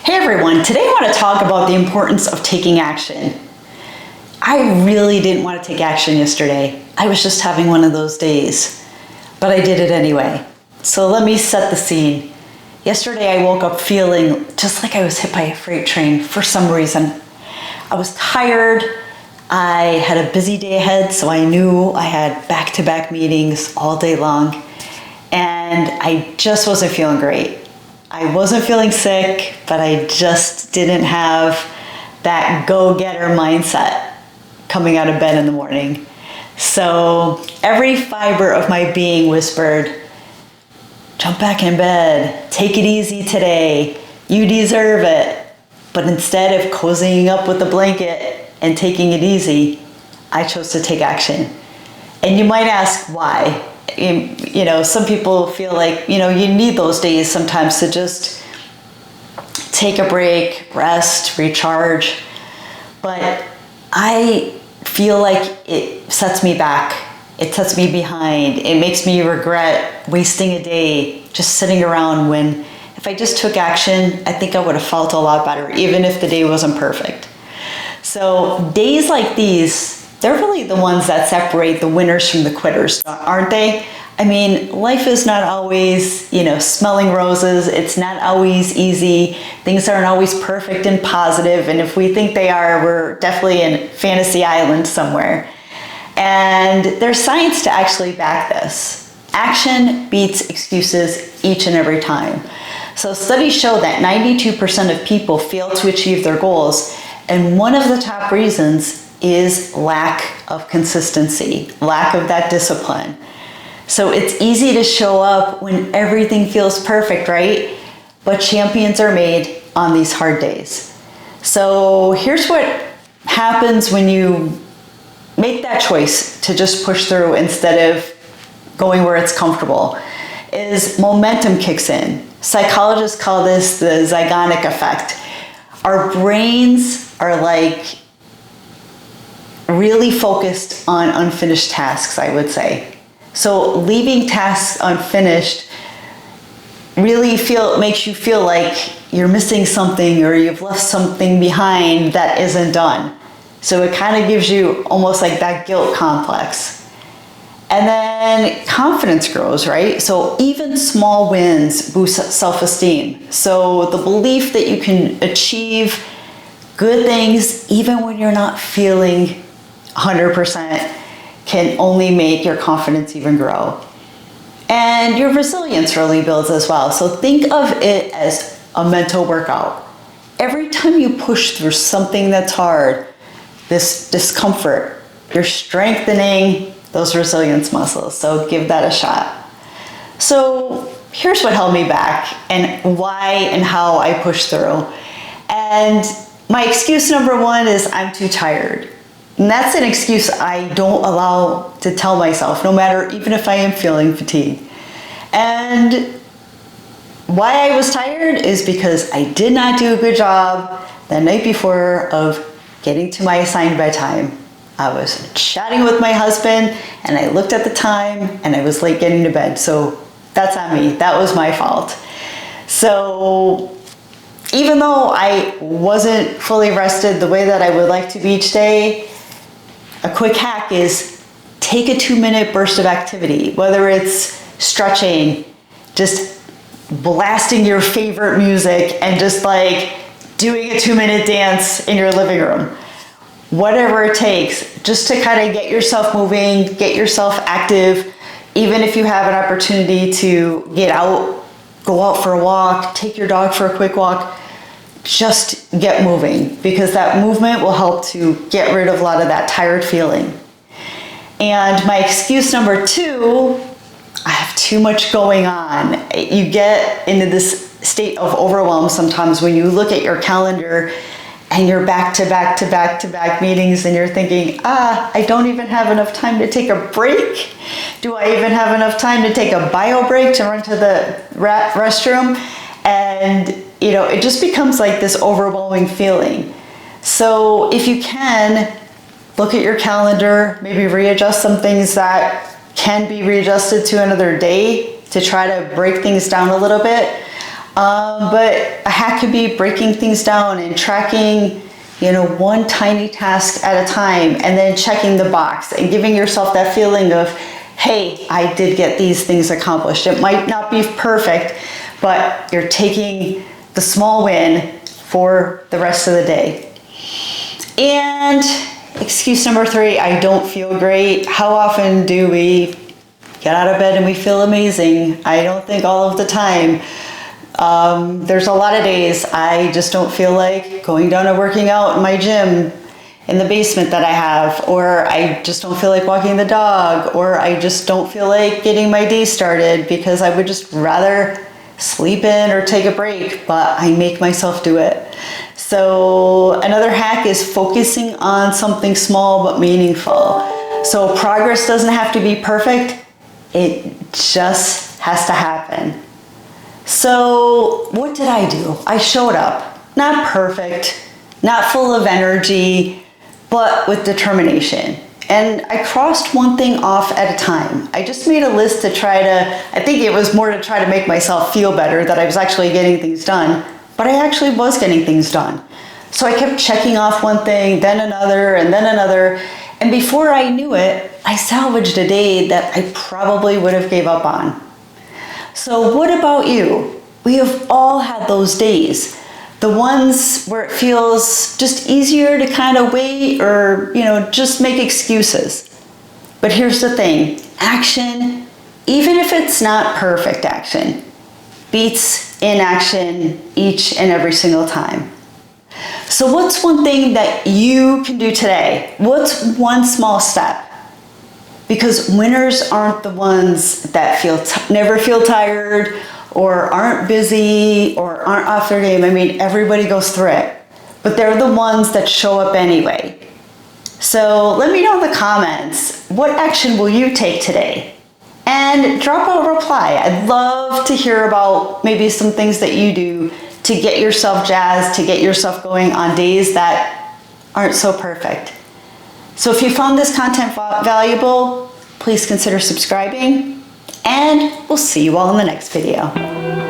Hey everyone, today I want to talk about the importance of taking action. I really didn't want to take action yesterday. I was just having one of those days, but I did it anyway. So let me set the scene. Yesterday I woke up feeling just like I was hit by a freight train for some reason. I was tired. I had a busy day ahead, so I knew I had back-to-back meetings all day long, and I just wasn't feeling great. I wasn't feeling sick, but I just didn't have that go-getter mindset coming out of bed in the morning. So every fiber of my being whispered, jump back in bed, take it easy today, you deserve it. But instead of cozying up with the blanket and taking it easy, I chose to take action. And you might ask why. Some people feel like, you need those days sometimes to just take a break, rest, recharge. But I feel like it sets me back. It sets me behind. It makes me regret wasting a day just sitting around when if I just took action, I think I would have felt a lot better, even if the day wasn't perfect. So days like these, they're really the ones that separate the winners from the quitters, aren't they? I mean, life is not always, smelling roses. It's not always easy. Things aren't always perfect and positive. And if we think they are, we're definitely in fantasy island somewhere. And there's science to actually back this. Action beats excuses each and every time. So studies show that 92% of people fail to achieve their goals. And one of the top reasons is lack of consistency, lack of that discipline. So it's easy to show up when everything feels perfect, right? But champions are made on these hard days. So here's what happens when you make that choice to just push through instead of going where it's comfortable, is momentum kicks in. Psychologists call this the Zeigarnik effect. Our brains are like really focused on unfinished tasks, I would say. So leaving tasks unfinished really makes you feel like you're missing something or you've left something behind that isn't done. So it kind of gives you almost like that guilt complex. And then confidence grows, right? So even small wins boost self-esteem. So the belief that you can achieve good things even when you're not feeling 100% can only make your confidence even grow. And your resilience really builds as well. So think of it as a mental workout. Every time you push through something that's hard, this discomfort, you're strengthening those resilience muscles. So give that a shot. So here's what held me back and why and how I pushed through. And my excuse number one is I'm too tired. And that's an excuse I don't allow to tell myself, no matter, even if I am feeling fatigued. And why I was tired is because I did not do a good job the night before of getting to my assigned bedtime. I was chatting with my husband and I looked at the time and I was late getting to bed. So that's on me. That was my fault. So even though I wasn't fully rested the way that I would like to be each day, a quick hack is take a 2-minute burst of activity, whether it's stretching, just blasting your favorite music and just like doing a 2-minute dance in your living room. Whatever it takes, just to kind of get yourself moving, get yourself active, even if you have an opportunity to get out, go out for a walk, take your dog for a quick walk. Just get moving, because that movement will help to get rid of a lot of that tired feeling. And my excuse number two, I have too much going on. You get into this state of overwhelm sometimes when you look at your calendar and you're back to back meetings and you're thinking, I don't even have enough time to take a break. Do I even have enough time to take a bio break to run to the restroom? And it just becomes like this overwhelming feeling. So if you can, look at your calendar, maybe readjust some things that can be readjusted to another day to try to break things down a little bit. But a hack could be breaking things down and tracking, one tiny task at a time, and then checking the box and giving yourself that feeling of, hey, I did get these things accomplished. It might not be perfect, but you're taking the small win for the rest of the day. And excuse number 3, I don't feel great. How often do we get out of bed and we feel amazing? I don't think all of the time. There's a lot of days I just don't feel like going down and working out in my gym in the basement that I have, or I just don't feel like walking the dog, or I just don't feel like getting my day started because I would just rather sleep in or take a break, but I make myself do it. So another hack is focusing on something small but meaningful. So progress doesn't have to be perfect, it just has to happen. So what did I do? I showed up, not perfect, not full of energy, but with determination. And I crossed one thing off at a time. I just made a list to I think it was more to try to make myself feel better that I was actually getting things done, but I actually was getting things done. So I kept checking off one thing, then another, and then another. And before I knew it, I salvaged a day that I probably would have gave up on. So what about you? We have all had those days. The ones where it feels just easier to kind of wait or, just make excuses. But here's the thing, action, even if it's not perfect action, beats inaction each and every single time. So what's one thing that you can do today? What's one small step? Because winners aren't the ones that never feel tired, or aren't busy, or aren't off their game. I mean, everybody goes through it, but they're the ones that show up anyway. So let me know in the comments, what action will you take today? And drop a reply. I'd love to hear about maybe some things that you do to get yourself jazzed, to get yourself going on days that aren't so perfect. So if you found this content valuable, please consider subscribing, and we'll see you all in the next video.